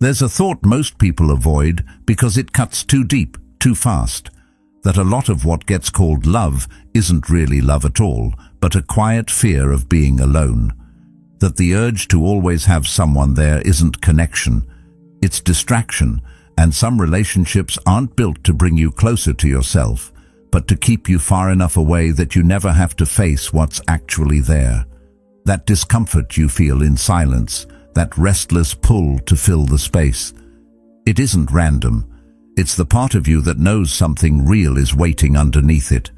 There's a thought most people avoid because it cuts too deep, too fast, that a lot of what gets called love isn't really love at all, but a quiet fear of being alone. That the urge to always have someone there isn't connection, it's distraction, and some relationships aren't built to bring you closer to yourself, but to keep you far enough away that you never have to face what's actually there. That discomfort you feel in silence, that restless pull to fill the space. It isn't random. It's the part of you that knows something real is waiting underneath it.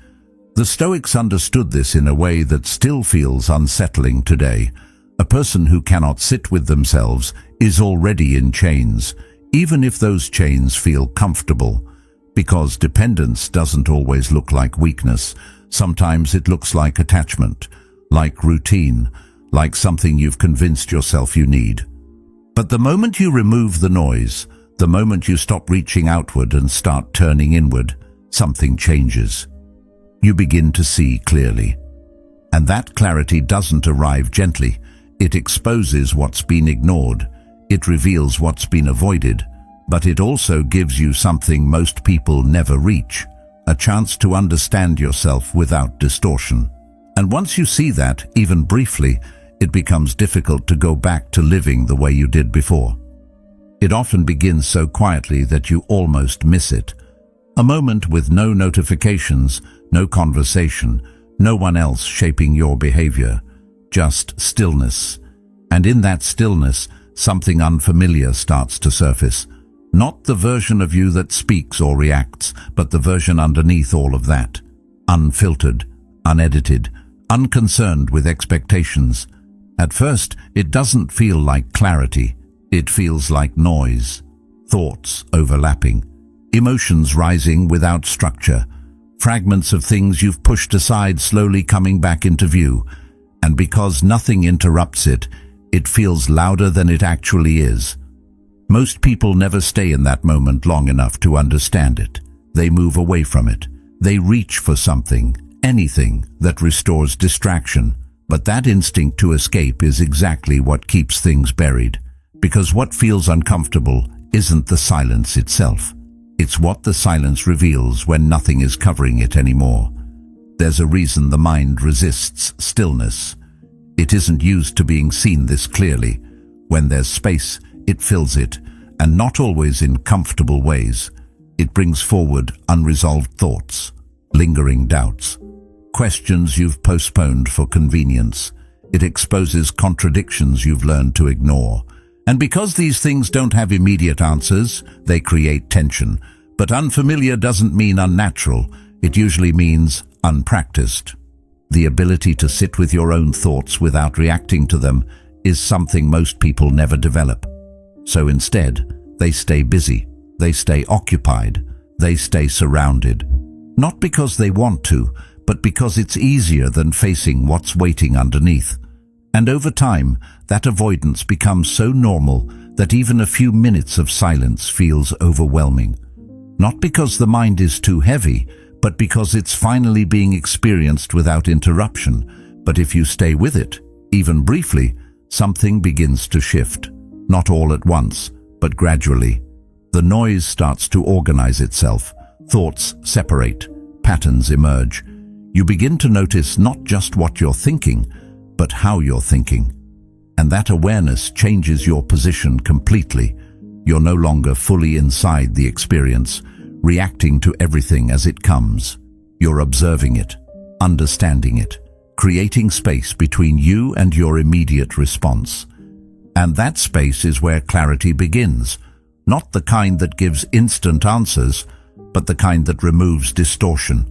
The Stoics understood this in a way that still feels unsettling today. A person who cannot sit with themselves is already in chains, even if those chains feel comfortable. Because dependence doesn't always look like weakness. Sometimes it looks like attachment, like routine, like something you've convinced yourself you need. But the moment you remove the noise, the moment you stop reaching outward and start turning inward, something changes. You begin to see clearly. And that clarity doesn't arrive gently. It exposes what's been ignored. It reveals what's been avoided. But it also gives you something most people never reach, a chance to understand yourself without distortion. And once you see that, even briefly, it becomes difficult to go back to living the way you did before. It often begins so quietly that you almost miss it. A moment with no notifications, no conversation, no one else shaping your behavior, just stillness. And in that stillness, something unfamiliar starts to surface. Not the version of you that speaks or reacts, but the version underneath all of that. Unfiltered, unedited, unconcerned with expectations. At first, it doesn't feel like clarity. It feels like noise. Thoughts overlapping. Emotions rising without structure. Fragments of things you've pushed aside slowly coming back into view. And because nothing interrupts it, it feels louder than it actually is. Most people never stay in that moment long enough to understand it. They move away from it. They reach for something, anything, that restores distraction. But that instinct to escape is exactly what keeps things buried. Because what feels uncomfortable isn't the silence itself. It's what the silence reveals when nothing is covering it anymore. There's a reason the mind resists stillness. It isn't used to being seen this clearly. When there's space, it fills it, and not always in comfortable ways. It brings forward unresolved thoughts, lingering doubts, questions you've postponed for convenience. It exposes contradictions you've learned to ignore. And because these things don't have immediate answers, they create tension. But unfamiliar doesn't mean unnatural. It usually means unpracticed. The ability to sit with your own thoughts without reacting to them is something most people never develop. So instead, they stay busy, they stay occupied, they stay surrounded. Not because they want to, but because it's easier than facing what's waiting underneath. And over time, that avoidance becomes so normal that even a few minutes of silence feels overwhelming. Not because the mind is too heavy, but because it's finally being experienced without interruption. But if you stay with it, even briefly, something begins to shift. Not all at once, but gradually. The noise starts to organize itself. Thoughts separate. Patterns emerge. You begin to notice not just what you're thinking, but how you're thinking. And that awareness changes your position completely. You're no longer fully inside the experience, reacting to everything as it comes. You're observing it, understanding it, creating space between you and your immediate response. And that space is where clarity begins, not the kind that gives instant answers, but the kind that removes distortion.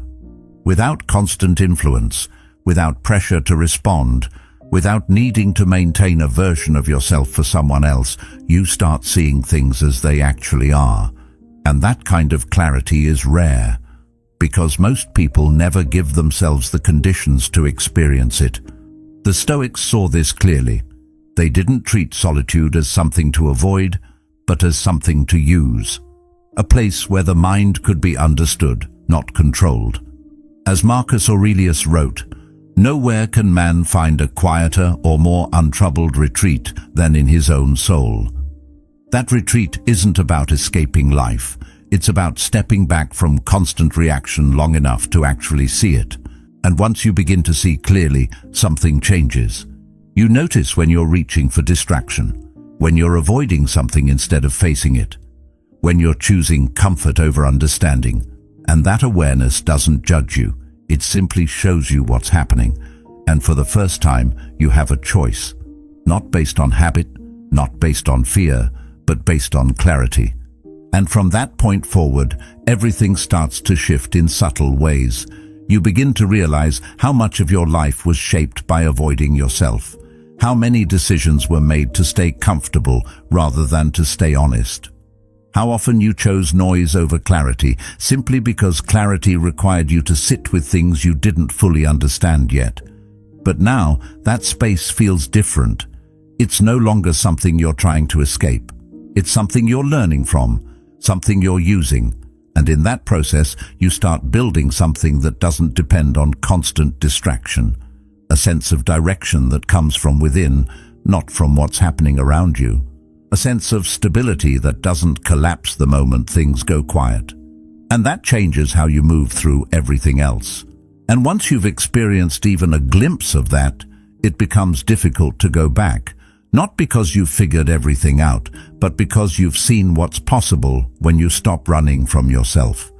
Without constant influence, without pressure to respond, without needing to maintain a version of yourself for someone else, you start seeing things as they actually are. And that kind of clarity is rare, because most people never give themselves the conditions to experience it. The Stoics saw this clearly. They didn't treat solitude as something to avoid, but as something to use. A place where the mind could be understood, not controlled. As Marcus Aurelius wrote, "Nowhere can man find a quieter or more untroubled retreat than in his own soul." That retreat isn't about escaping life. It's about stepping back from constant reaction long enough to actually see it. And once you begin to see clearly, something changes. You notice when you're reaching for distraction, when you're avoiding something instead of facing it, when you're choosing comfort over understanding. And that awareness doesn't judge you. It simply shows you what's happening. And for the first time, you have a choice. Not based on habit, not based on fear, but based on clarity. And from that point forward, everything starts to shift in subtle ways. You begin to realize how much of your life was shaped by avoiding yourself. How many decisions were made to stay comfortable rather than to stay honest. How often you chose noise over clarity, simply because clarity required you to sit with things you didn't fully understand yet. But now, that space feels different. It's no longer something you're trying to escape. It's something you're learning from, something you're using. And in that process, you start building something that doesn't depend on constant distraction. A sense of direction that comes from within, not from what's happening around you. A sense of stability that doesn't collapse the moment things go quiet. And that changes how you move through everything else. And once you've experienced even a glimpse of that, it becomes difficult to go back. Not because you've figured everything out, but because you've seen what's possible when you stop running from yourself.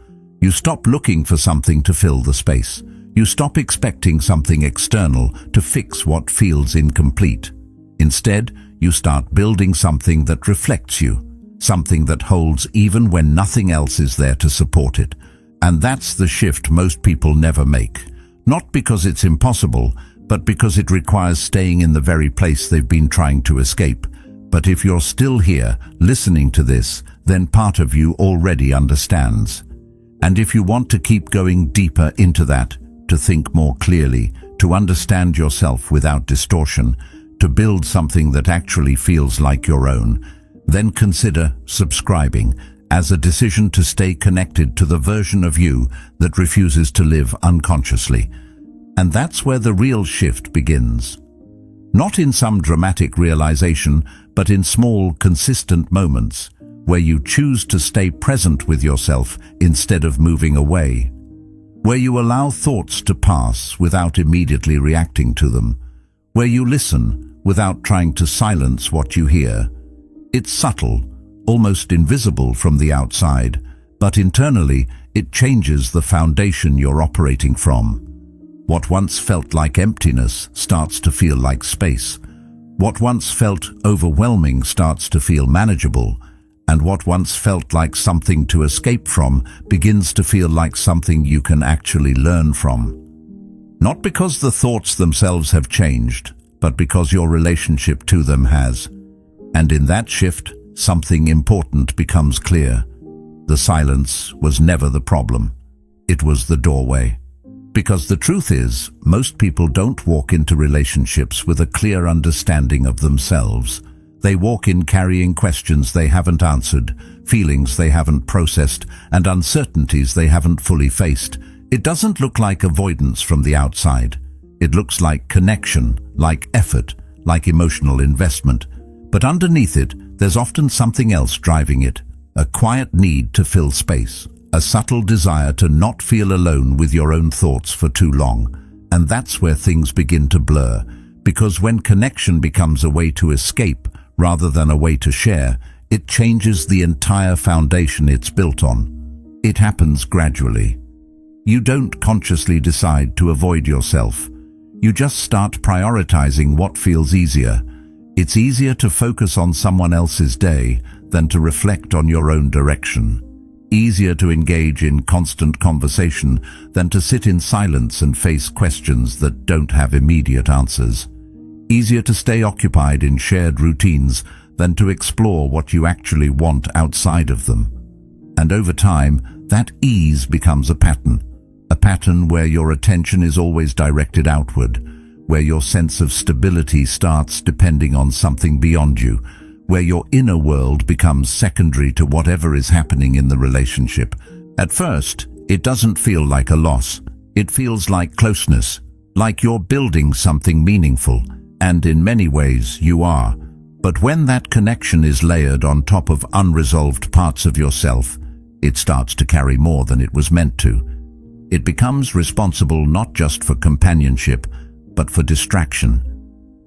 You stop looking for something to fill the space. You stop expecting something external to fix what feels incomplete. Instead, you start building something that reflects you, something that holds even when nothing else is there to support it. And that's the shift most people never make. Not because it's impossible, but because it requires staying in the very place they've been trying to escape. But if you're still here, listening to this, then part of you already understands. And if you want to keep going deeper into that, to think more clearly, to understand yourself without distortion, to build something that actually feels like your own, then consider subscribing as a decision to stay connected to the version of you that refuses to live unconsciously. And that's where the real shift begins. Not in some dramatic realization, but in small, consistent moments, where you choose to stay present with yourself instead of moving away. Where you allow thoughts to pass without immediately reacting to them. Where you listen without trying to silence what you hear. It's subtle, almost invisible from the outside, but internally it changes the foundation you're operating from. What once felt like emptiness starts to feel like space. What once felt overwhelming starts to feel manageable. And what once felt like something to escape from begins to feel like something you can actually learn from. Not because the thoughts themselves have changed, but because your relationship to them has. And in that shift, something important becomes clear. The silence was never the problem. It was the doorway. Because the truth is, most people don't walk into relationships with a clear understanding of themselves. They walk in carrying questions they haven't answered, feelings they haven't processed, and uncertainties they haven't fully faced. It doesn't look like avoidance from the outside. It looks like connection, like effort, like emotional investment. But underneath it, there's often something else driving it. A quiet need to fill space. A subtle desire to not feel alone with your own thoughts for too long. And that's where things begin to blur. Because when connection becomes a way to escape rather than a way to share, it changes the entire foundation it's built on. It happens gradually. You don't consciously decide to avoid yourself. You just start prioritizing what feels easier. It's easier to focus on someone else's day than to reflect on your own direction. Easier to engage in constant conversation than to sit in silence and face questions that don't have immediate answers. Easier to stay occupied in shared routines than to explore what you actually want outside of them. And over time, that ease becomes a pattern where your attention is always directed outward, where your sense of stability starts depending on something beyond you, where your inner world becomes secondary to whatever is happening in the relationship. At first, it doesn't feel like a loss. It feels like closeness, like you're building something meaningful, and in many ways you are. But when that connection is layered on top of unresolved parts of yourself, it starts to carry more than it was meant to. It becomes responsible not just for companionship, but for distraction.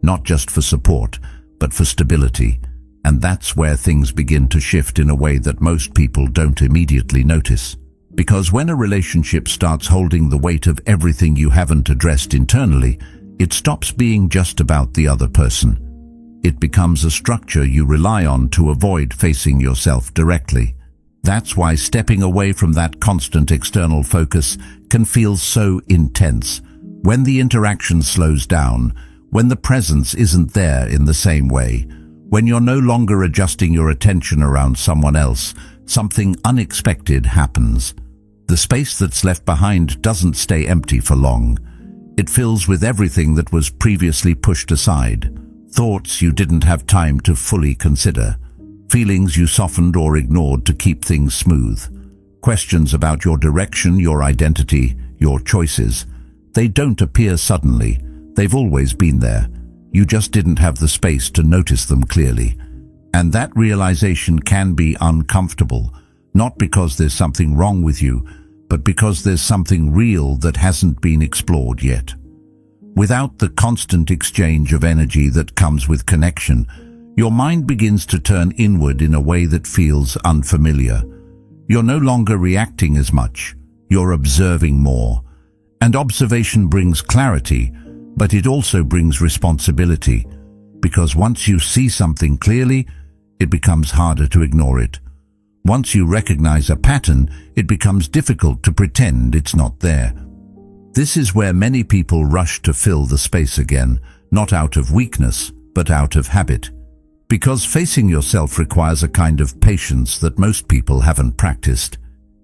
Not just for support, but for stability. And that's where things begin to shift in a way that most people don't immediately notice. Because when a relationship starts holding the weight of everything you haven't addressed internally, it stops being just about the other person. It becomes a structure you rely on to avoid facing yourself directly. That's why stepping away from that constant external focus can feel so intense. When the interaction slows down, when the presence isn't there in the same way, when you're no longer adjusting your attention around someone else, something unexpected happens. The space that's left behind doesn't stay empty for long. It fills with everything that was previously pushed aside. Thoughts you didn't have time to fully consider. Feelings you softened or ignored to keep things smooth. Questions about your direction, your identity, your choices. They don't appear suddenly. They've always been there. You just didn't have the space to notice them clearly. And that realization can be uncomfortable, not because there's something wrong with you, but because there's something real that hasn't been explored yet. Without the constant exchange of energy that comes with connection, your mind begins to turn inward in a way that feels unfamiliar. You're no longer reacting as much. You're observing more. And observation brings clarity, but it also brings responsibility, because once you see something clearly, it becomes harder to ignore it. Once you recognize a pattern, it becomes difficult to pretend it's not there. This is where many people rush to fill the space again, not out of weakness, but out of habit. Because facing yourself requires a kind of patience that most people haven't practiced.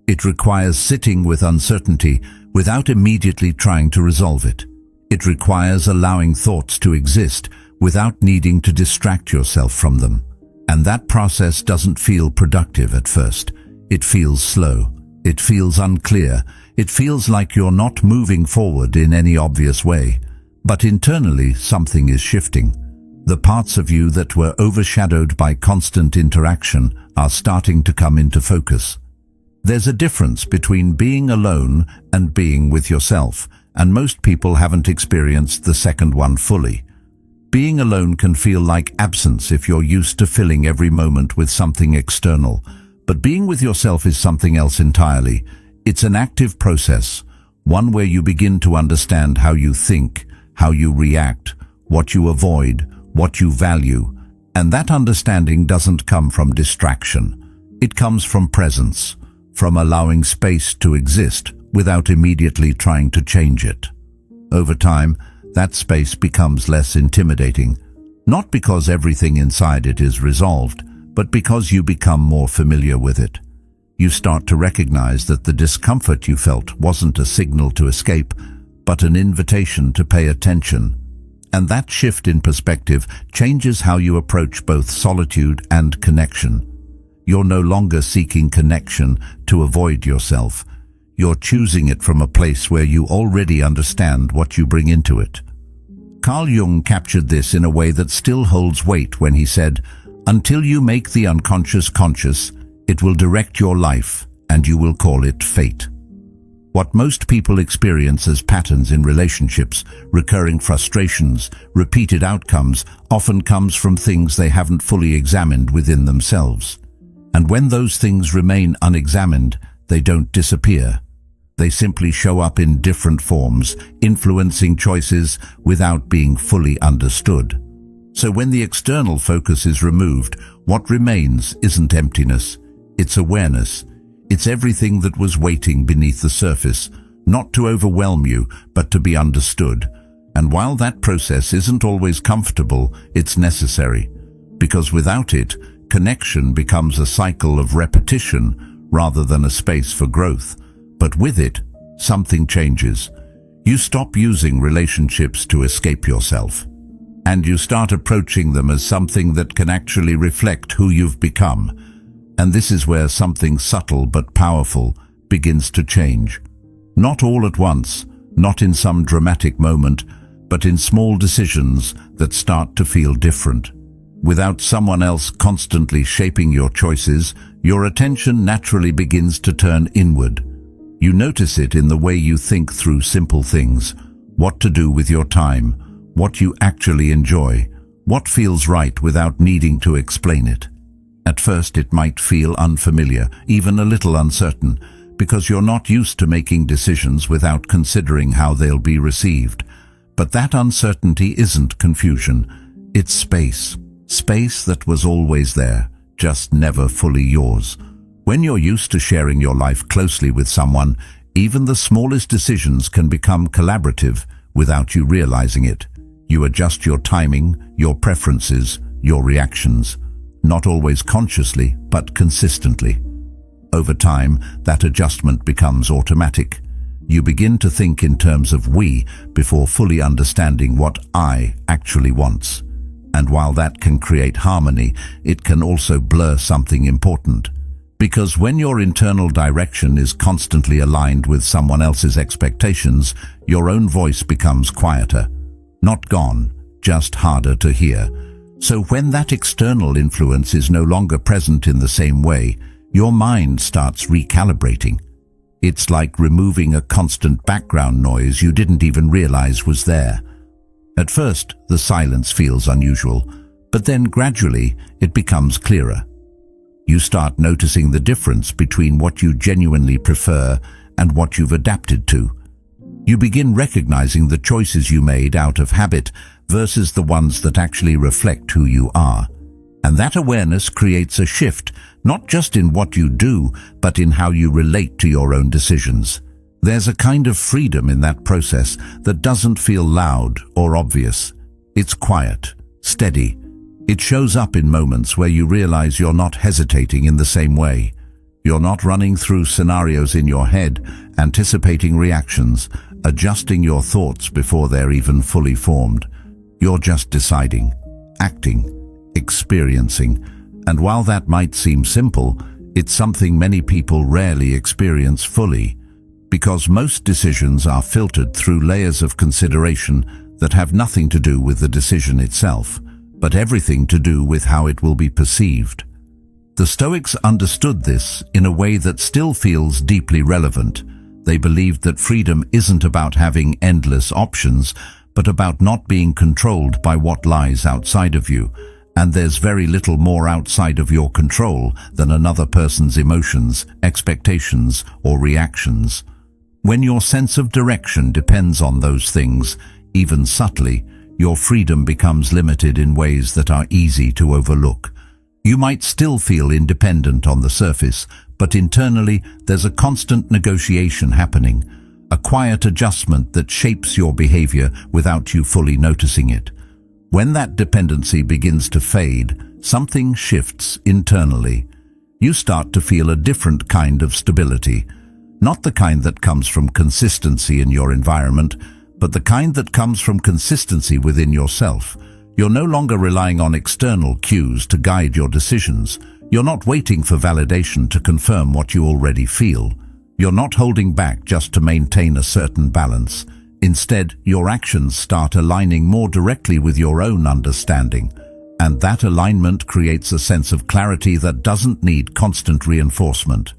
It requires sitting with uncertainty without immediately trying to resolve it. It requires allowing thoughts to exist without needing to distract yourself from them. And that process doesn't feel productive at first. It feels slow. It feels unclear. It feels like you're not moving forward in any obvious way. But internally, something is shifting. The parts of you that were overshadowed by constant interaction are starting to come into focus. There's a difference between being alone and being with yourself, and most people haven't experienced the second one fully. Being alone can feel like absence if you're used to filling every moment with something external, but being with yourself is something else entirely. It's an active process, one where you begin to understand how you think, how you react, what you avoid, what you value, and that understanding doesn't come from distraction. It comes from presence, from allowing space to exist without immediately trying to change it. Over time, that space becomes less intimidating, not because everything inside it is resolved, but because you become more familiar with it. You start to recognize that the discomfort you felt wasn't a signal to escape, but an invitation to pay attention. And that shift in perspective changes how you approach both solitude and connection. You're no longer seeking connection to avoid yourself. You're choosing it from a place where you already understand what you bring into it. Carl Jung captured this in a way that still holds weight when he said, "Until you make the unconscious conscious, it will direct your life, and you will call it fate." What most people experience as patterns in relationships, recurring frustrations, repeated outcomes, often comes from things they haven't fully examined within themselves. And when those things remain unexamined, they don't disappear. They simply show up in different forms, influencing choices without being fully understood. So when the external focus is removed, what remains isn't emptiness, it's awareness. It's everything that was waiting beneath the surface, not to overwhelm you, but to be understood. And while that process isn't always comfortable, it's necessary. Because without it, connection becomes a cycle of repetition rather than a space for growth. But with it, something changes. You stop using relationships to escape yourself, and you start approaching them as something that can actually reflect who you've become. And this is where something subtle but powerful begins to change. Not all at once, not in some dramatic moment, but in small decisions that start to feel different. Without someone else constantly shaping your choices, your attention naturally begins to turn inward. You notice it in the way you think through simple things: what to do with your time, what you actually enjoy, what feels right without needing to explain it. At first it might feel unfamiliar, even a little uncertain, because you're not used to making decisions without considering how they'll be received. But that uncertainty isn't confusion, it's space. Space that was always there, just never fully yours. When you're used to sharing your life closely with someone, even the smallest decisions can become collaborative without you realizing it. You adjust your timing, your preferences, your reactions, not always consciously, but consistently. Over time, that adjustment becomes automatic. You begin to think in terms of we before fully understanding what I actually wants. And while that can create harmony, it can also blur something important. Because when your internal direction is constantly aligned with someone else's expectations, your own voice becomes quieter. Not gone, just harder to hear. So when that external influence is no longer present in the same way, your mind starts recalibrating. It's like removing a constant background noise you didn't even realize was there. At first, the silence feels unusual, but then gradually it becomes clearer. You start noticing the difference between what you genuinely prefer and what you've adapted to. You begin recognizing the choices you made out of habit versus the ones that actually reflect who you are. And that awareness creates a shift, not just in what you do, but in how you relate to your own decisions. There's a kind of freedom in that process that doesn't feel loud or obvious. It's quiet, steady. It shows up in moments where you realize you're not hesitating in the same way. You're not running through scenarios in your head, anticipating reactions, adjusting your thoughts before they're even fully formed. You're just deciding, acting, experiencing. And while that might seem simple, it's something many people rarely experience fully. Because most decisions are filtered through layers of consideration that have nothing to do with the decision itself, but everything to do with how it will be perceived. The Stoics understood this in a way that still feels deeply relevant. They believed that freedom isn't about having endless options, but about not being controlled by what lies outside of you. And there's very little more outside of your control than another person's emotions, expectations, or reactions. When your sense of direction depends on those things, even subtly, your freedom becomes limited in ways that are easy to overlook. You might still feel independent on the surface, but internally there's a constant negotiation happening, a quiet adjustment that shapes your behavior without you fully noticing it. When that dependency begins to fade, something shifts internally. You start to feel a different kind of stability. Not the kind that comes from consistency in your environment, but the kind that comes from consistency within yourself. You're no longer relying on external cues to guide your decisions. You're not waiting for validation to confirm what you already feel. You're not holding back just to maintain a certain balance. Instead, your actions start aligning more directly with your own understanding. And that alignment creates a sense of clarity that doesn't need constant reinforcement.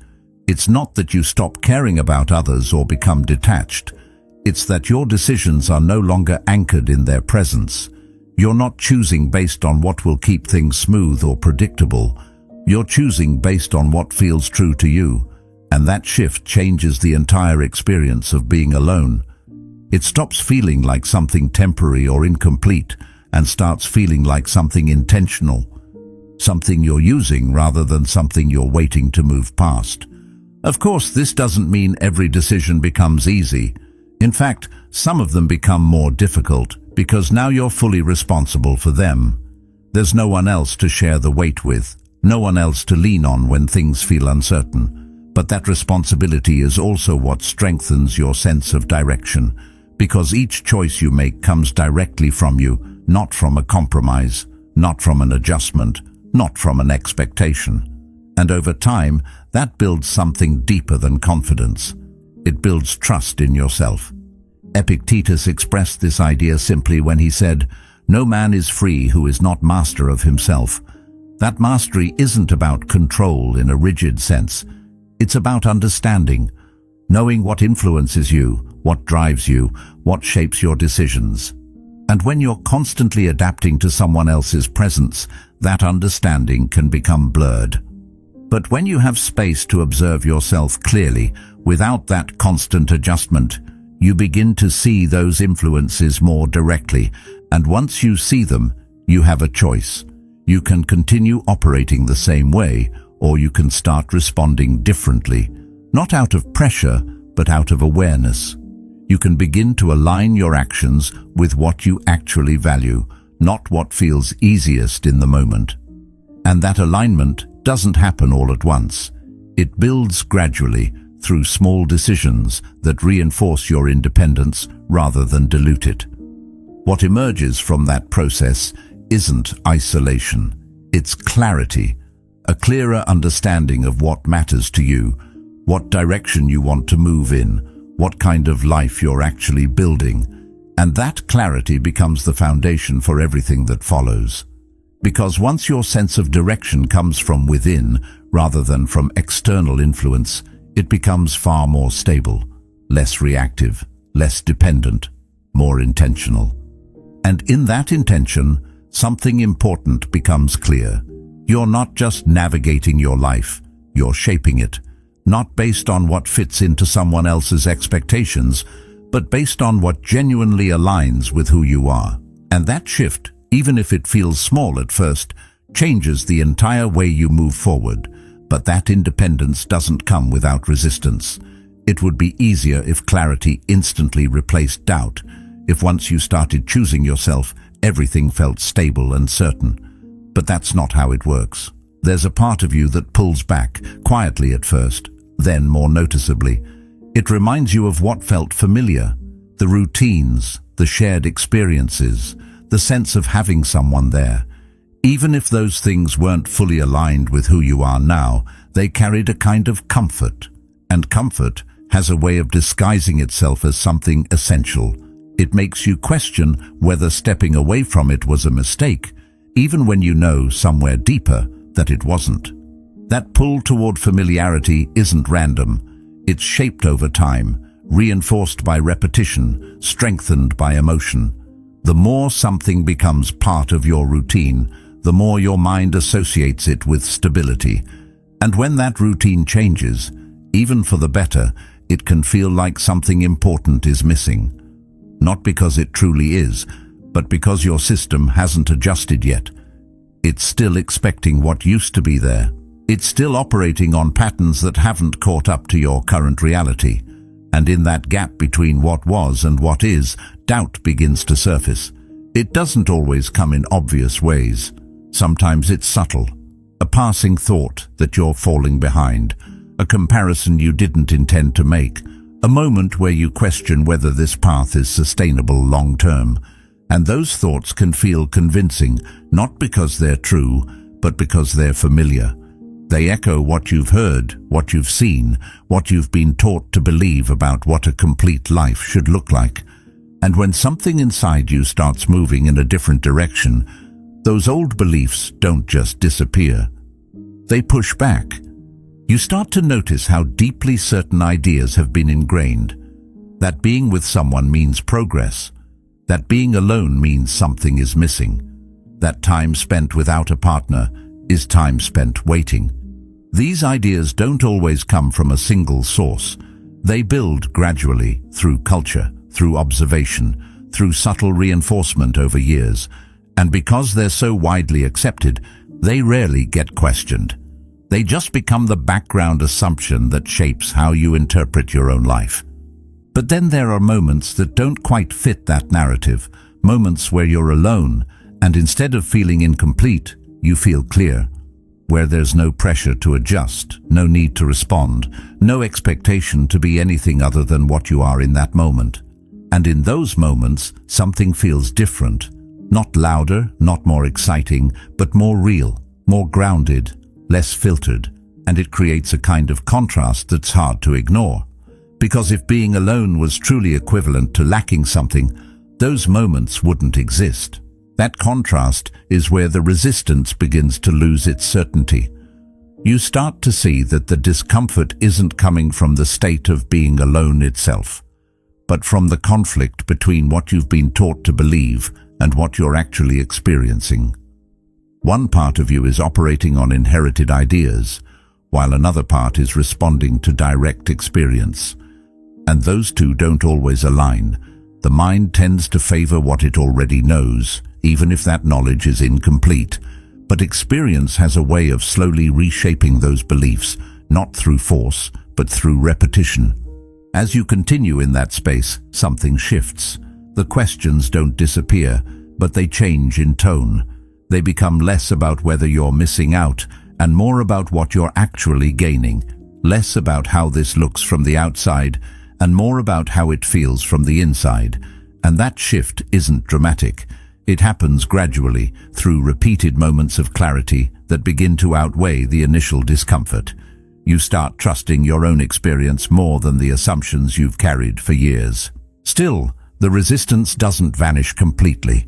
It's not that you stop caring about others or become detached. It's that your decisions are no longer anchored in their presence. You're not choosing based on what will keep things smooth or predictable. You're choosing based on what feels true to you. And that shift changes the entire experience of being alone. It stops feeling like something temporary or incomplete and starts feeling like something intentional. Something you're using rather than something you're waiting to move past. Of course, this doesn't mean every decision becomes easy. In fact, some of them become more difficult because now you're fully responsible for them. There's no one else to share the weight with, no one else to lean on when things feel uncertain. But that responsibility is also what strengthens your sense of direction, because each choice you make comes directly from you, not from a compromise, not from an adjustment, not from an expectation. And over time, that builds something deeper than confidence. It builds trust in yourself. Epictetus expressed this idea simply when he said, No man is free who is not master of himself. That mastery isn't about control in a rigid sense. It's about understanding, knowing what influences you, what drives you, what shapes your decisions. And when you're constantly adapting to someone else's presence, that understanding can become blurred. But when you have space to observe yourself clearly, without that constant adjustment, you begin to see those influences more directly, and once you see them, you have a choice. You can continue operating the same way, or you can start responding differently, not out of pressure, but out of awareness. You can begin to align your actions with what you actually value, not what feels easiest in the moment. And that alignment doesn't happen all at once. It builds gradually through small decisions that reinforce your independence rather than dilute it. What emerges from that process isn't isolation, it's clarity, a clearer understanding of what matters to you, what direction you want to move in, what kind of life you're actually building, and that clarity becomes the foundation for everything that follows. Because once your sense of direction comes from within rather than from external influence, it becomes far more stable, less reactive, less dependent, more intentional. And in that intention, something important becomes clear. You're not just navigating your life, you're shaping it, not based on what fits into someone else's expectations, but based on what genuinely aligns with who you are. And that shift, even if it feels small at first, changes the entire way you move forward. But that independence doesn't come without resistance. It would be easier if clarity instantly replaced doubt, if once you started choosing yourself, everything felt stable and certain. But that's not how it works. There's a part of you that pulls back, quietly at first, then more noticeably. It reminds you of what felt familiar, the routines, the shared experiences, the sense of having someone there. Even if those things weren't fully aligned with who you are now, they carried a kind of comfort. And comfort has a way of disguising itself as something essential. It makes you question whether stepping away from it was a mistake, even when you know somewhere deeper that it wasn't. That pull toward familiarity isn't random. It's shaped over time, reinforced by repetition, strengthened by emotion. The more something becomes part of your routine, the more your mind associates it with stability. And when that routine changes, even for the better, it can feel like something important is missing. Not because it truly is, but because your system hasn't adjusted yet. It's still expecting what used to be there. It's still operating on patterns that haven't caught up to your current reality. And in that gap between what was and what is, doubt begins to surface. It doesn't always come in obvious ways. Sometimes it's subtle. A passing thought that you're falling behind. A comparison you didn't intend to make. A moment where you question whether this path is sustainable long-term. And those thoughts can feel convincing, not because they're true, but because they're familiar. They echo what you've heard, what you've seen, what you've been taught to believe about what a complete life should look like. And when something inside you starts moving in a different direction, those old beliefs don't just disappear. They push back. You start to notice how deeply certain ideas have been ingrained. That being with someone means progress. That being alone means something is missing. That time spent without a partner is time spent waiting. These ideas don't always come from a single source. They build gradually through culture, through observation, through subtle reinforcement over years. And because they're so widely accepted, they rarely get questioned. They just become the background assumption that shapes how you interpret your own life. But then there are moments that don't quite fit that narrative, moments where you're alone, and instead of feeling incomplete, you feel clear, where there's no pressure to adjust, no need to respond, no expectation to be anything other than what you are in that moment. And in those moments, something feels different, not louder, not more exciting, but more real, more grounded, less filtered, and it creates a kind of contrast that's hard to ignore. Because if being alone was truly equivalent to lacking something, those moments wouldn't exist. That contrast is where the resistance begins to lose its certainty. You start to see that the discomfort isn't coming from the state of being alone itself, but from the conflict between what you've been taught to believe and what you're actually experiencing. One part of you is operating on inherited ideas, while another part is responding to direct experience. And those two don't always align. The mind tends to favor what it already knows, even if that knowledge is incomplete. But experience has a way of slowly reshaping those beliefs, not through force, but through repetition. As you continue in that space, something shifts. The questions don't disappear, but they change in tone. They become less about whether you're missing out and more about what you're actually gaining, less about how this looks from the outside and more about how it feels from the inside. And that shift isn't dramatic. It happens gradually, through repeated moments of clarity that begin to outweigh the initial discomfort. You start trusting your own experience more than the assumptions you've carried for years. Still, the resistance doesn't vanish completely.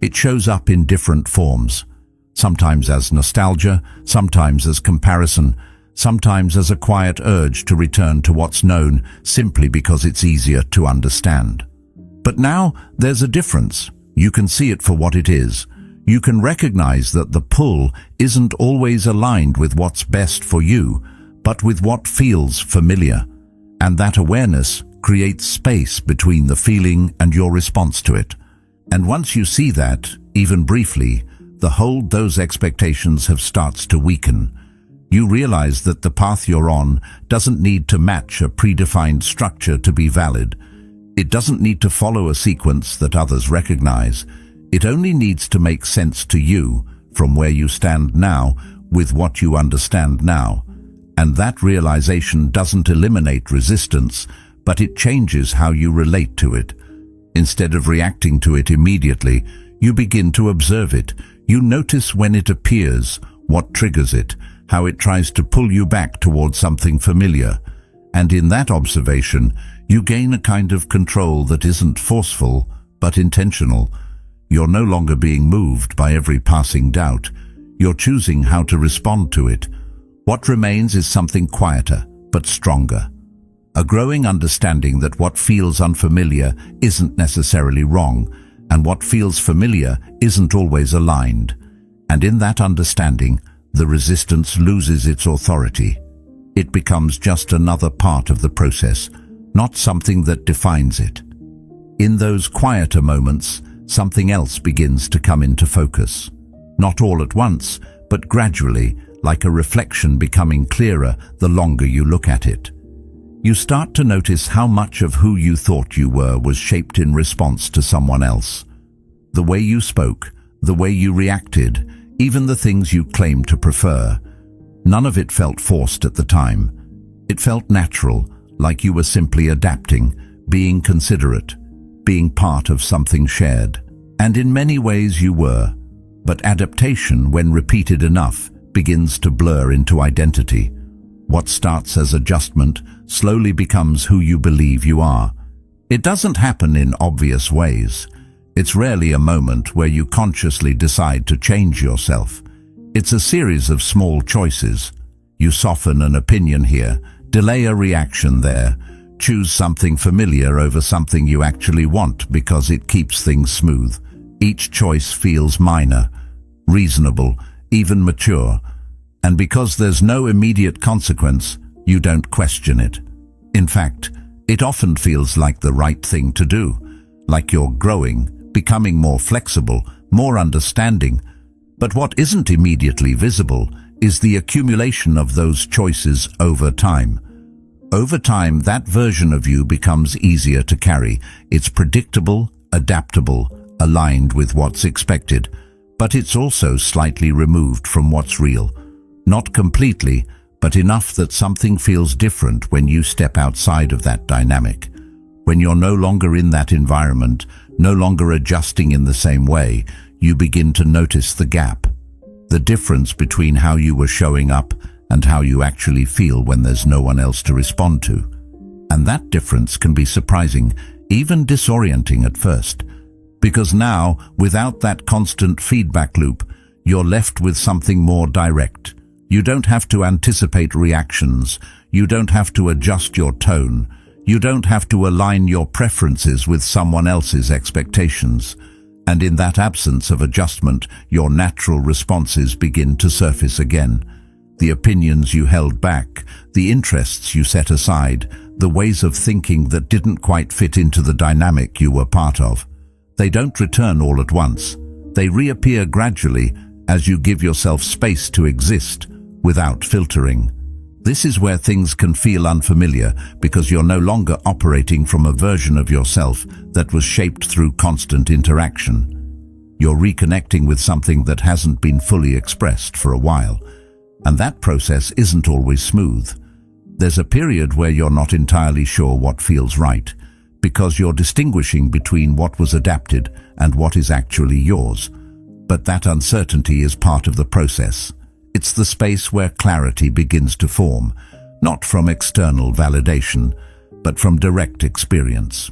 It shows up in different forms, sometimes as nostalgia, sometimes as comparison, sometimes as a quiet urge to return to what's known simply because it's easier to understand. But now there's a difference. You can see it for what it is. You can recognize that the pull isn't always aligned with what's best for you, but with what feels familiar. And that awareness creates space between the feeling and your response to it. And once you see that, even briefly, the hold those expectations have starts to weaken. You realize that the path you're on doesn't need to match a predefined structure to be valid. It doesn't need to follow a sequence that others recognize. It only needs to make sense to you from where you stand now with what you understand now. And that realization doesn't eliminate resistance, but it changes how you relate to it. Instead of reacting to it immediately, you begin to observe it. You notice when it appears, what triggers it, how it tries to pull you back towards something familiar. And in that observation, you gain a kind of control that isn't forceful, but intentional. You're no longer being moved by every passing doubt. You're choosing how to respond to it. What remains is something quieter, but stronger. A growing understanding that what feels unfamiliar isn't necessarily wrong, and what feels familiar isn't always aligned. And in that understanding, the resistance loses its authority. It becomes just another part of the process, not something that defines it. In those quieter moments, something else begins to come into focus. Not all at once, but gradually, like a reflection becoming clearer the longer you look at it. You start to notice how much of who you thought you were was shaped in response to someone else. The way you spoke, the way you reacted, even the things you claimed to prefer. None of it felt forced at the time. It felt natural, like you were simply adapting, being considerate, being part of something shared. And in many ways you were. But adaptation, when repeated enough, begins to blur into identity. What starts as adjustment slowly becomes who you believe you are. It doesn't happen in obvious ways. It's rarely a moment where you consciously decide to change yourself. It's a series of small choices. You soften an opinion here, delay a reaction there, choose something familiar over something you actually want because it keeps things smooth. Each choice feels minor, reasonable, even mature. And because there's no immediate consequence, you don't question it. In fact, it often feels like the right thing to do, like you're growing, becoming more flexible, more understanding. But what isn't immediately visible is the accumulation of those choices over time. Over time, that version of you becomes easier to carry. It's predictable, adaptable, aligned with what's expected, but it's also slightly removed from what's real. Not completely, but enough that something feels different when you step outside of that dynamic. When you're no longer in that environment, no longer adjusting in the same way, you begin to notice the gap. The difference between how you were showing up and how you actually feel when there's no one else to respond to. And that difference can be surprising, even disorienting at first, Because now, without that constant feedback loop, you're left with something more direct. You don't have to anticipate reactions. You don't have to adjust your tone. You don't have to align your preferences with someone else's expectations. And in that absence of adjustment, your natural responses begin to surface again. The opinions you held back, the interests you set aside, the ways of thinking that didn't quite fit into the dynamic you were part of. They don't return all at once. They reappear gradually as you give yourself space to exist without filtering. This is where things can feel unfamiliar because you're no longer operating from a version of yourself that was shaped through constant interaction. You're reconnecting with something that hasn't been fully expressed for a while, and that process isn't always smooth. There's a period where you're not entirely sure what feels right, because you're distinguishing between what was adapted and what is actually yours. But that uncertainty is part of the process. It's the space where clarity begins to form, not from external validation, but from direct experience.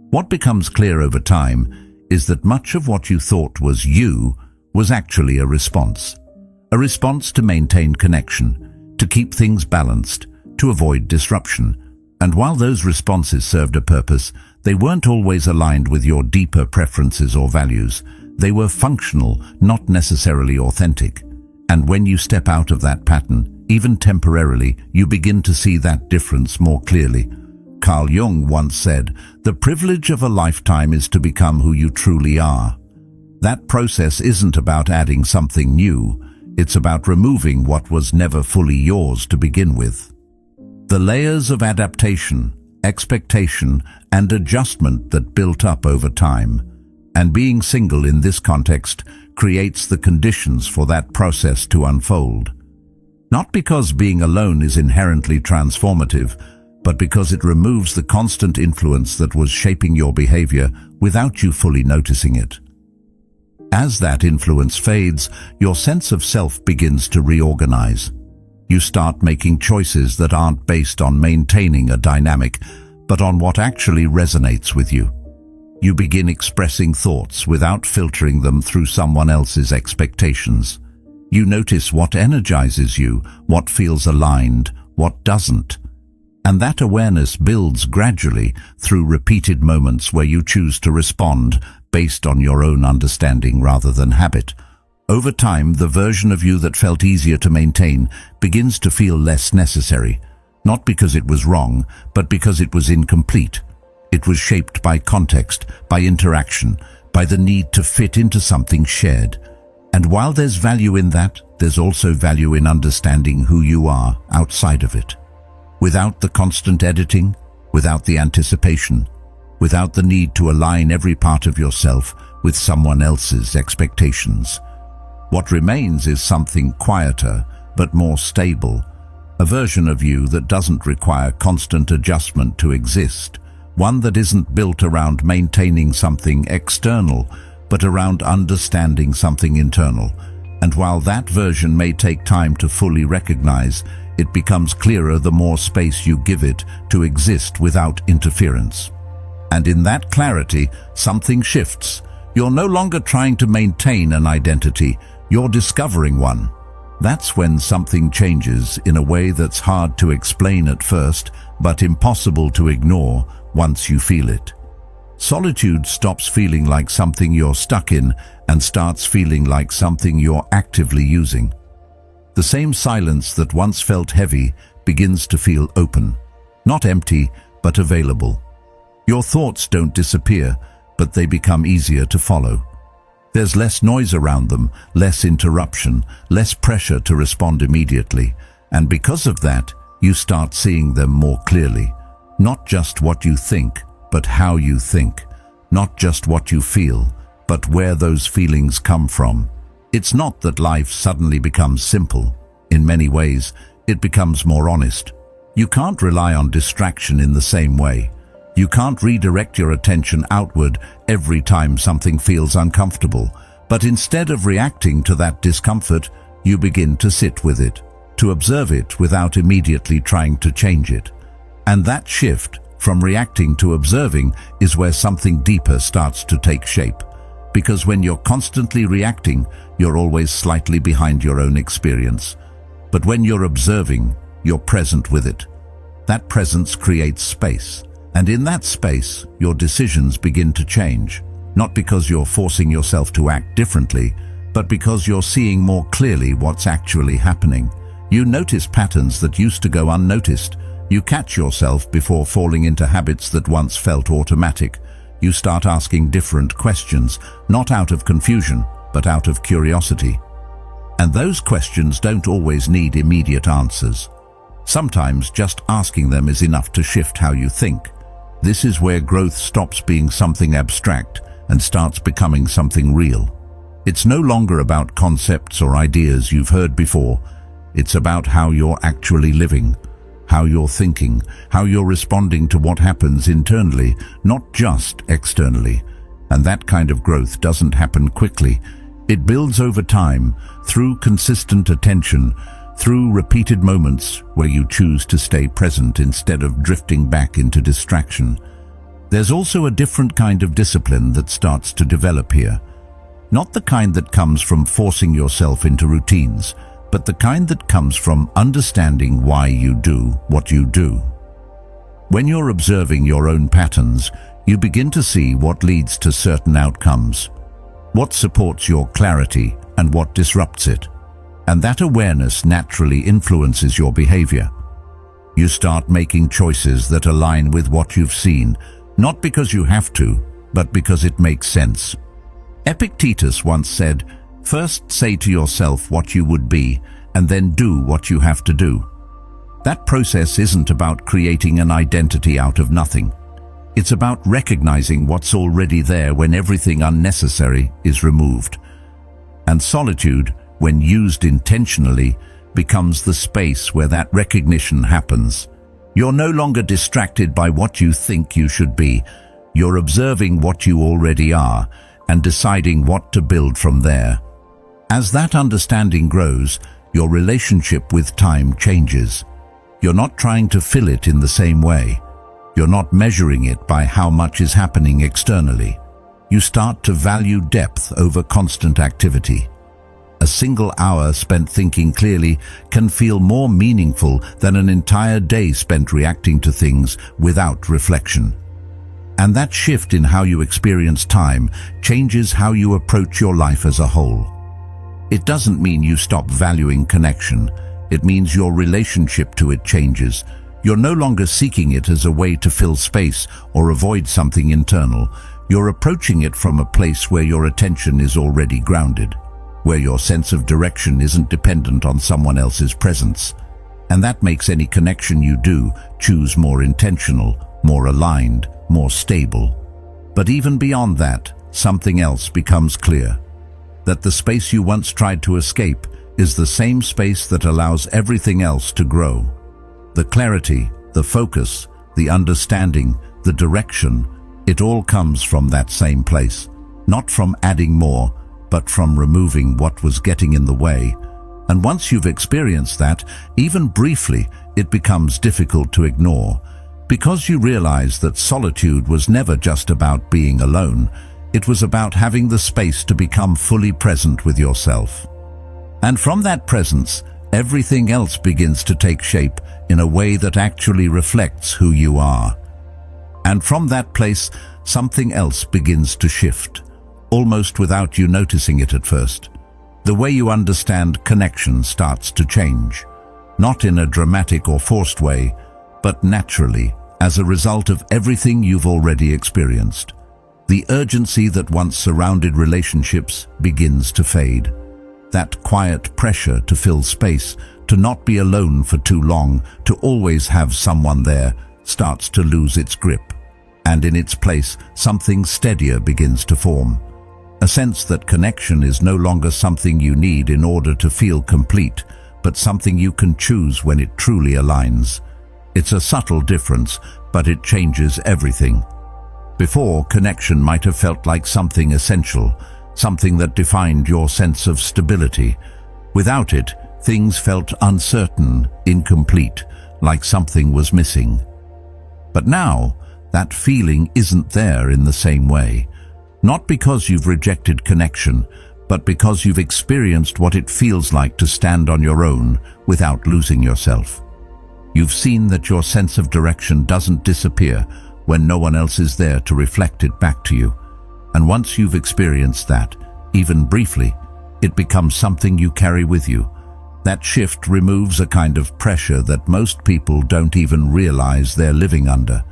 What becomes clear over time is that much of what you thought was you was actually a response to maintain connection, to keep things balanced, to avoid disruption. And while those responses served a purpose, they weren't always aligned with your deeper preferences or values. They were functional, not necessarily authentic. And when you step out of that pattern, even temporarily, you begin to see that difference more clearly. Carl Jung once said, "The privilege of a lifetime is to become who you truly are." That process isn't about adding something new. It's about removing what was never fully yours to begin with. The layers of adaptation, expectation, and adjustment that built up over time. And being single in this context creates the conditions for that process to unfold. Not because being alone is inherently transformative, but because it removes the constant influence that was shaping your behavior without you fully noticing it. As that influence fades, your sense of self begins to reorganize. You start making choices that aren't based on maintaining a dynamic, but on what actually resonates with you. You begin expressing thoughts without filtering them through someone else's expectations. You notice what energizes you, what feels aligned, what doesn't. And that awareness builds gradually through repeated moments where you choose to respond based on your own understanding rather than habit. Over time, the version of you that felt easier to maintain begins to feel less necessary, not because it was wrong, but because it was incomplete. It was shaped by context, by interaction, by the need to fit into something shared. And while there's value in that, there's also value in understanding who you are outside of it. Without the constant editing, without the anticipation, without the need to align every part of yourself with someone else's expectations. What remains is something quieter, but more stable, a version of you that doesn't require constant adjustment to exist. One that isn't built around maintaining something external, but around understanding something internal. And while that version may take time to fully recognize, it becomes clearer the more space you give it to exist without interference. And in that clarity, something shifts. You're no longer trying to maintain an identity, you're discovering one. That's when something changes in a way that's hard to explain at first, but impossible to ignore once you feel it. Solitude stops feeling like something you're stuck in and starts feeling like something you're actively using. The same silence that once felt heavy begins to feel open, not empty, but available. Your thoughts don't disappear, but they become easier to follow. There's less noise around them, less interruption, less pressure to respond immediately, and because of that, you start seeing them more clearly. Not just what you think, but how you think. Not just what you feel, but where those feelings come from. It's not that life suddenly becomes simple. In many ways, it becomes more honest. You can't rely on distraction in the same way. You can't redirect your attention outward every time something feels uncomfortable. But instead of reacting to that discomfort, you begin to sit with it, to observe it without immediately trying to change it. And that shift from reacting to observing is where something deeper starts to take shape. because when you're constantly reacting, you're always slightly behind your own experience. But when you're observing, you're present with it. That presence creates space, and in that space, your decisions begin to change, not because you're forcing yourself to act differently, but because you're seeing more clearly what's actually happening. You notice patterns that used to go unnoticed. You catch yourself before falling into habits that once felt automatic. You start asking different questions, not out of confusion, but out of curiosity. And those questions don't always need immediate answers. Sometimes just asking them is enough to shift how you think. This is where growth stops being something abstract and starts becoming something real. It's no longer about concepts or ideas you've heard before. It's about how you're actually living, how you're thinking, how you're responding to what happens internally, not just externally. And that kind of growth doesn't happen quickly. It builds over time, through consistent attention, through repeated moments where you choose to stay present instead of drifting back into distraction. There's also a different kind of discipline that starts to develop here. Not the kind that comes from forcing yourself into routines, but the kind that comes from understanding why you do what you do. When you're observing your own patterns, you begin to see what leads to certain outcomes, what supports your clarity and what disrupts it. And that awareness naturally influences your behavior. You start making choices that align with what you've seen, not because you have to, but because it makes sense. Epictetus once said, "First say to yourself what you would be, and then do what you have to do." That process isn't about creating an identity out of nothing. It's about recognizing what's already there when everything unnecessary is removed. And solitude, when used intentionally, becomes the space where that recognition happens. You're no longer distracted by what you think you should be. You're observing what you already are and deciding what to build from there. As that understanding grows, your relationship with time changes. You're not trying to fill it in the same way. You're not measuring it by how much is happening externally. You start to value depth over constant activity. A single hour spent thinking clearly can feel more meaningful than an entire day spent reacting to things without reflection. And that shift in how you experience time changes how you approach your life as a whole. It doesn't mean you stop valuing connection. It means your relationship to it changes. You're no longer seeking it as a way to fill space or avoid something internal. You're approaching it from a place where your attention is already grounded, where your sense of direction isn't dependent on someone else's presence. And that makes any connection you do choose more intentional, more aligned, more stable. But even beyond that, something else becomes clear. That the space you once tried to escape is the same space that allows everything else to grow. The clarity, the focus, the understanding, the direction, it all comes from that same place. Not from adding more, but from removing what was getting in the way. And once you've experienced that, even briefly, it becomes difficult to ignore. Because you realize that solitude was never just about being alone. It was about having the space to become fully present with yourself. And from that presence, everything else begins to take shape in a way that actually reflects who you are. And from that place, something else begins to shift, almost without you noticing it at first. The way you understand connection starts to change, not in a dramatic or forced way, but naturally, as a result of everything you've already experienced. The urgency that once surrounded relationships begins to fade. That quiet pressure to fill space, to not be alone for too long, to always have someone there, starts to lose its grip. And in its place, something steadier begins to form. A sense that connection is no longer something you need in order to feel complete, but something you can choose when it truly aligns. It's a subtle difference, but it changes everything. Before, connection might have felt like something essential, something that defined your sense of stability. Without it, things felt uncertain, incomplete, like something was missing. But now, that feeling isn't there in the same way. Not because you've rejected connection, but because you've experienced what it feels like to stand on your own without losing yourself. You've seen that your sense of direction doesn't disappear when no one else is there to reflect it back to you. And once you've experienced that, even briefly, it becomes something you carry with you. That shift removes a kind of pressure that most people don't even realize they're living under.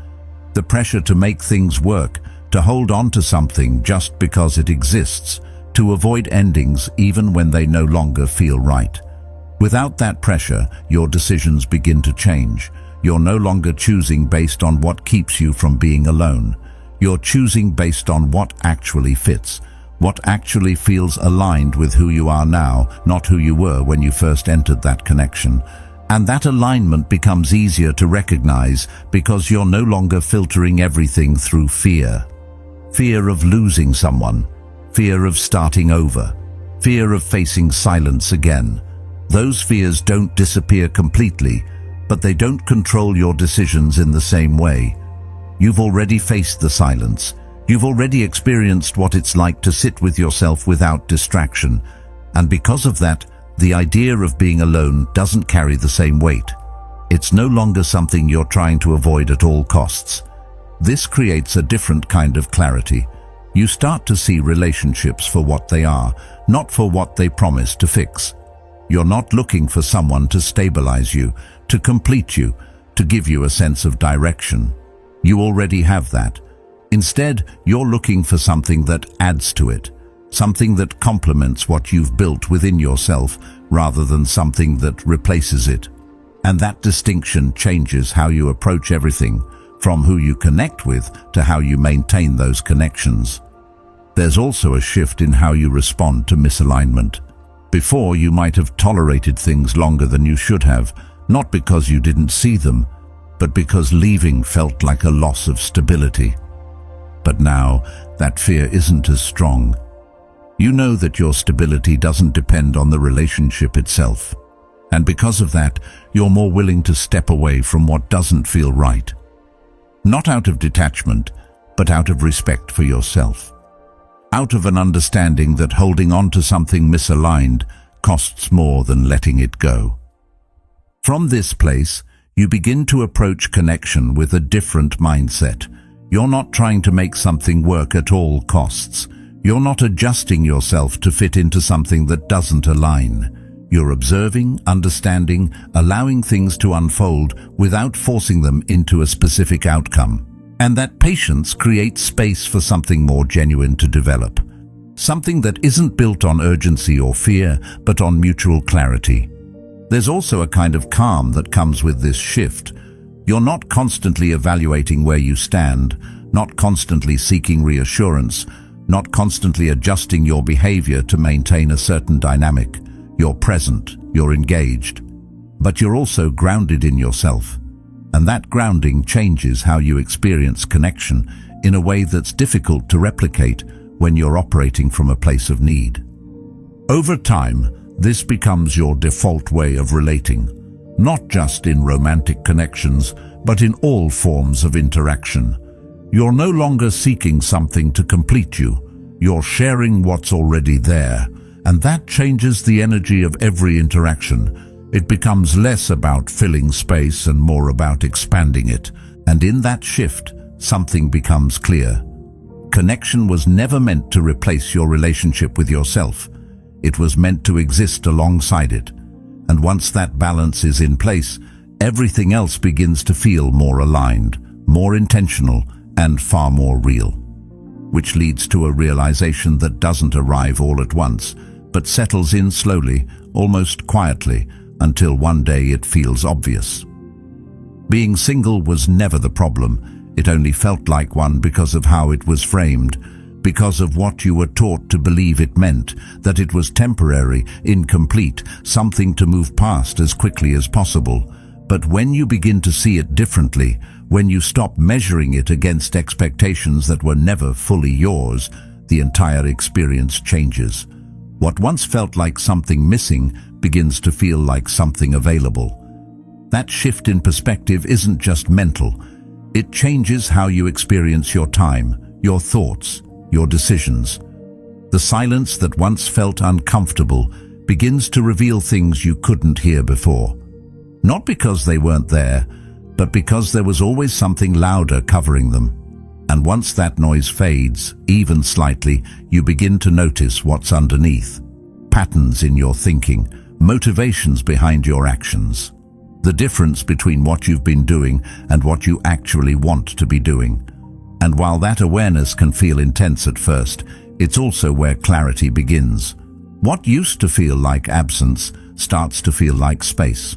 The pressure to make things work, to hold on to something just because it exists, to avoid endings even when they no longer feel right. Without that pressure, your decisions begin to change. You're no longer choosing based on what keeps you from being alone. You're choosing based on what actually fits, what actually feels aligned with who you are now, not who you were when you first entered that connection. And that alignment becomes easier to recognize because you're no longer filtering everything through fear. Fear of losing someone, fear of starting over, fear of facing silence again. Those fears don't disappear completely, but they don't control your decisions in the same way. You've already faced the silence. You've already experienced what it's like to sit with yourself without distraction, and because of that, the idea of being alone doesn't carry the same weight. It's no longer something you're trying to avoid at all costs. This creates a different kind of clarity. You start to see relationships for what they are, not for what they promise to fix. You're not looking for someone to stabilize you, to complete you, to give you a sense of direction. You already have that. Instead, you're looking for something that adds to it, something that complements what you've built within yourself rather than something that replaces it. And that distinction changes how you approach everything, from who you connect with to how you maintain those connections. There's also a shift in how you respond to misalignment. Before, you might have tolerated things longer than you should have, not because you didn't see them, but because leaving felt like a loss of stability. But now, that fear isn't as strong. You know that your stability doesn't depend on the relationship itself. And because of that, you're more willing to step away from what doesn't feel right. Not out of detachment, but out of respect for yourself. Out of an understanding that holding on to something misaligned costs more than letting it go. From this place, you begin to approach connection with a different mindset. You're not trying to make something work at all costs. You're not adjusting yourself to fit into something that doesn't align. You're observing, understanding, allowing things to unfold without forcing them into a specific outcome. And that patience creates space for something more genuine to develop. Something that isn't built on urgency or fear, but on mutual clarity. There's also a kind of calm that comes with this shift. You're not constantly evaluating where you stand, not constantly seeking reassurance, not constantly adjusting your behavior to maintain a certain dynamic. You're present, you're engaged, but you're also grounded in yourself. And that grounding changes how you experience connection in a way that's difficult to replicate when you're operating from a place of need. Over time, this becomes your default way of relating, not just in romantic connections, but in all forms of interaction. You're no longer seeking something to complete you. You're sharing what's already there, and that changes the energy of every interaction. It becomes less about filling space and more about expanding it. And in that shift, something becomes clear. Connection was never meant to replace your relationship with yourself. It was meant to exist alongside it. And once that balance is in place, everything else begins to feel more aligned, more intentional, and far more real. Which leads to a realization that doesn't arrive all at once, but settles in slowly, almost quietly, until one day it feels obvious. Being single was never the problem. It only felt like one because of how it was framed, because of what you were taught to believe it meant, that it was temporary, incomplete, something to move past as quickly as possible. But when you begin to see it differently, when you stop measuring it against expectations that were never fully yours, the entire experience changes. What once felt like something missing begins to feel like something available. That shift in perspective isn't just mental. It changes how you experience your time, your thoughts, your decisions. The silence that once felt uncomfortable begins to reveal things you couldn't hear before. Not because they weren't there, but because there was always something louder covering them. And once that noise fades, even slightly, you begin to notice what's underneath. Patterns in your thinking, motivations behind your actions. The difference between what you've been doing and what you actually want to be doing. And while that awareness can feel intense at first, it's also where clarity begins. What used to feel like absence starts to feel like space.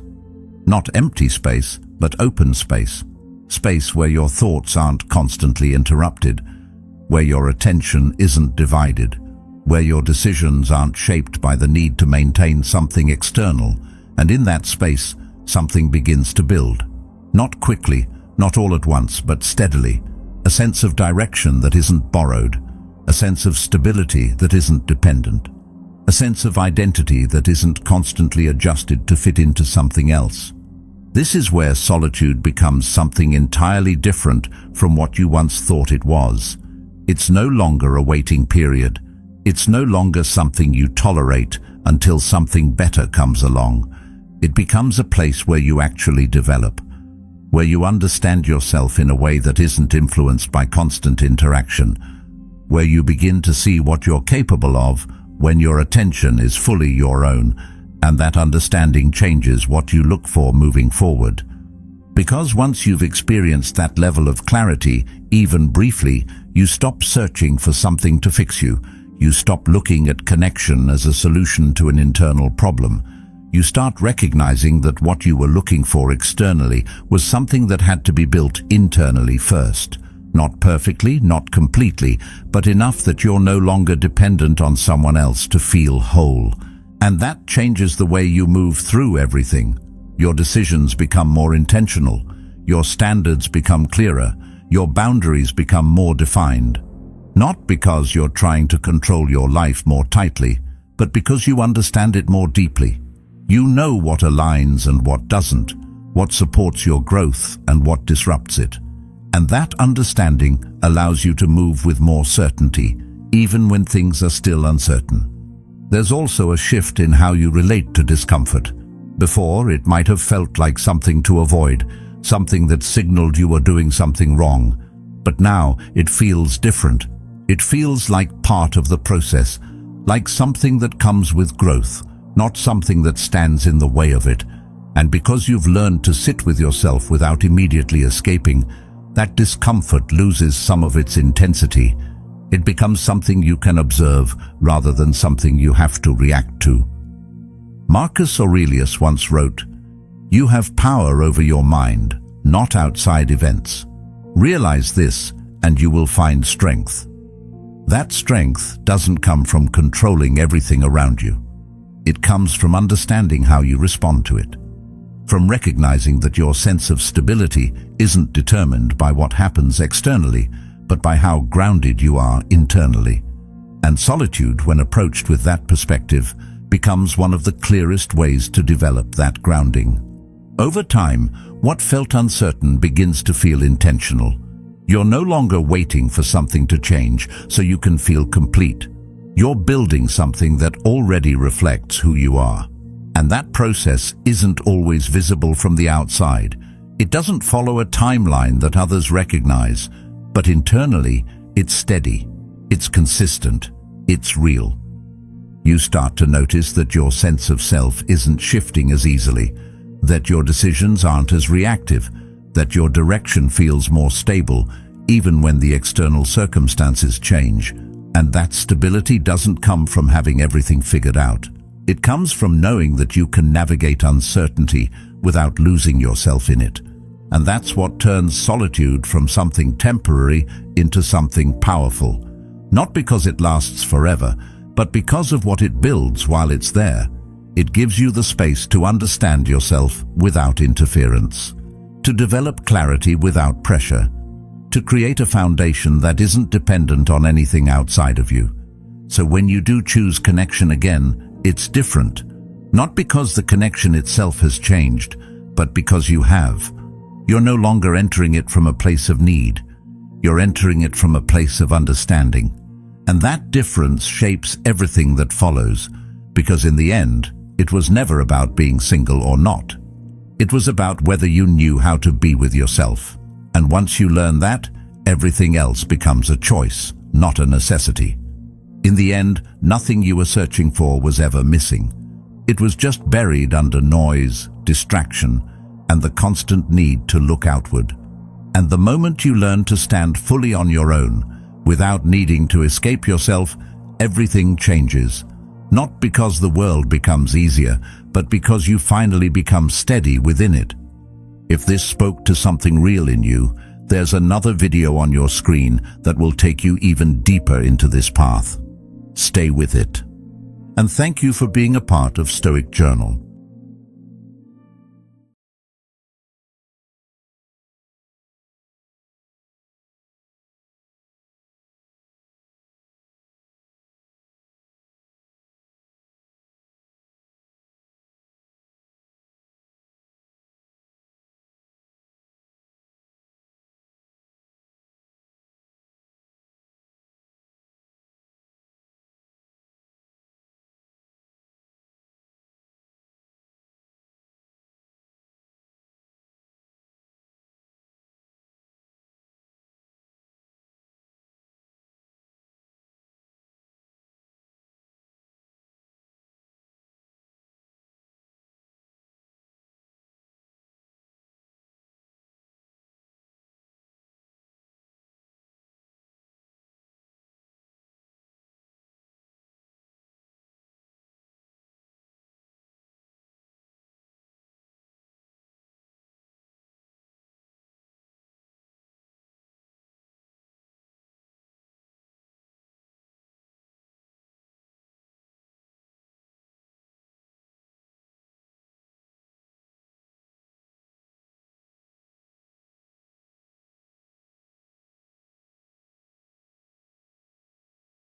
Not empty space, but open space. Space where your thoughts aren't constantly interrupted, where your attention isn't divided, where your decisions aren't shaped by the need to maintain something external, and in that space, something begins to build. Not quickly, not all at once, but steadily. A sense of direction that isn't borrowed, a sense of stability that isn't dependent, a sense of identity that isn't constantly adjusted to fit into something else. This is where solitude becomes something entirely different from what you once thought it was. It's no longer a waiting period. It's no longer something you tolerate until something better comes along. It becomes a place where you actually develop, where you understand yourself in a way that isn't influenced by constant interaction, where you begin to see what you're capable of when your attention is fully your own, and that understanding changes what you look for moving forward. Because once you've experienced that level of clarity, even briefly, you stop searching for something to fix you. You stop looking at connection as a solution to an internal problem. You start recognizing that what you were looking for externally was something that had to be built internally first. Not perfectly, not completely, but enough that you're no longer dependent on someone else to feel whole. And that changes the way you move through everything. Your decisions become more intentional. Your standards become clearer. Your boundaries become more defined. Not because you're trying to control your life more tightly, but because you understand it more deeply. You know what aligns and what doesn't, what supports your growth and what disrupts it. And that understanding allows you to move with more certainty, even when things are still uncertain. There's also a shift in how you relate to discomfort. Before, it might have felt like something to avoid, something that signaled you were doing something wrong. But now it feels different. It feels like part of the process, like something that comes with growth, not something that stands in the way of it. And because you've learned to sit with yourself without immediately escaping, that discomfort loses some of its intensity. It becomes something you can observe rather than something you have to react to. Marcus Aurelius once wrote, "You have power over your mind, not outside events. Realize this and you will find strength." That strength doesn't come from controlling everything around you. It comes from understanding how you respond to it. From recognizing that your sense of stability isn't determined by what happens externally, but by how grounded you are internally. And solitude, when approached with that perspective, becomes one of the clearest ways to develop that grounding. Over time, what felt uncertain begins to feel intentional. You're no longer waiting for something to change so you can feel complete. You're building something that already reflects who you are. And that process isn't always visible from the outside. It doesn't follow a timeline that others recognize, but internally, it's steady, it's consistent, it's real. You start to notice that your sense of self isn't shifting as easily, that your decisions aren't as reactive, that your direction feels more stable, even when the external circumstances change. And that stability doesn't come from having everything figured out. It comes from knowing that you can navigate uncertainty without losing yourself in it. And that's what turns solitude from something temporary into something powerful. Not because it lasts forever, but because of what it builds while it's there. It gives you the space to understand yourself without interference, to develop clarity without pressure, to create a foundation that isn't dependent on anything outside of you. So when you do choose connection again, it's different. Not because the connection itself has changed, but because you have. You're no longer entering it from a place of need. You're entering it from a place of understanding. And that difference shapes everything that follows, because in the end, it was never about being single or not. It was about whether you knew how to be with yourself. And once you learn that, everything else becomes a choice, not a necessity. In the end, nothing you were searching for was ever missing. It was just buried under noise, distraction, and the constant need to look outward. And the moment you learn to stand fully on your own, without needing to escape yourself, everything changes. Not because the world becomes easier, but because you finally become steady within it. If this spoke to something real in you, there's another video on your screen that will take you even deeper into this path. Stay with it. And thank you for being a part of Stoic Journal.